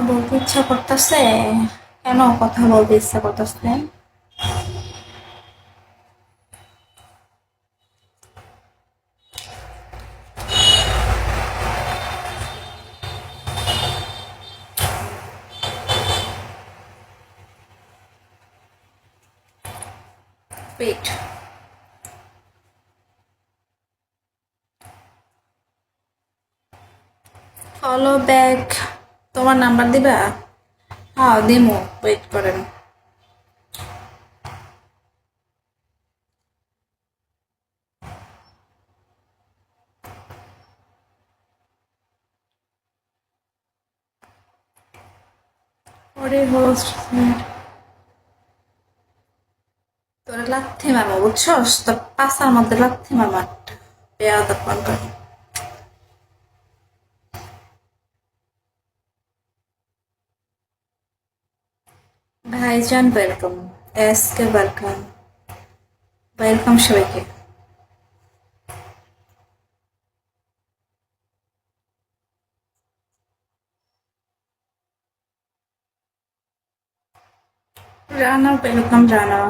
বলতে ইচ্ছা করতেছে। কেন কথা বলতে ইচ্ছা করতেছে? ওয়েট। Follow back. তোমার নাম্বার দিবা? হ্যাঁ দিমু, ওয়েট করেন। ওরে হোস্ট, তোরা লাথি মারবো বুঝছস? তোর পাশার মধ্যে লাথি মারবো একটা। বেয়াদব পাল্টা। ভাইজান ওয়েলকাম। SK welcome. ওয়েলকাম সবাইকে। রানা ওয়েলকাম রানা।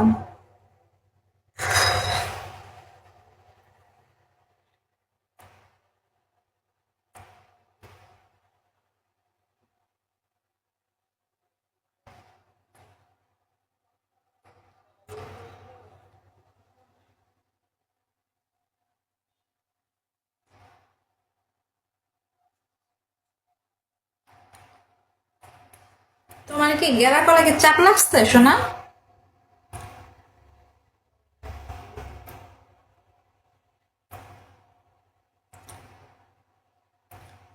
তোমার কি গেরা কলাকে চাপ লাগছে শোনা?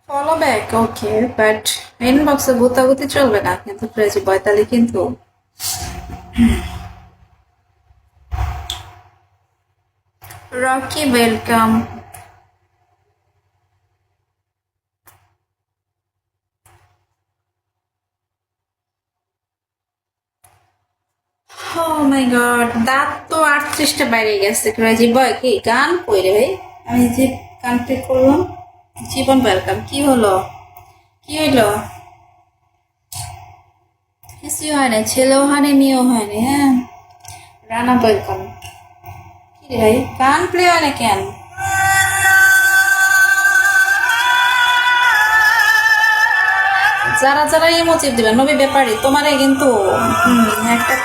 ফলো ব্যাক ওকে, বাট ইনবক্সে গুতাগুতি চলবে না কিন্তু ক্রেজি বয়তালি কিন্তু। Rocky welcome. Oh my god, দাঁত তো 38টা বাইরে গেছে। ক্রেজি বয় কি গান কই রে ভাই? আমি যে গান প্লে করলাম। জীবন ওয়েলকাম। কি হলো? কি হইলো? কিছুই হয় না, ছেলেও হয়নি মেয়েও হয়নি। হ্যাঁ, রানা ওয়েলকাম। কি রে ভাই, গান প্লে হয় না কেন? যারা যারা ইমোজিভ দিবেন নবী ব্যাপারী তোমারে কিন্তু একটা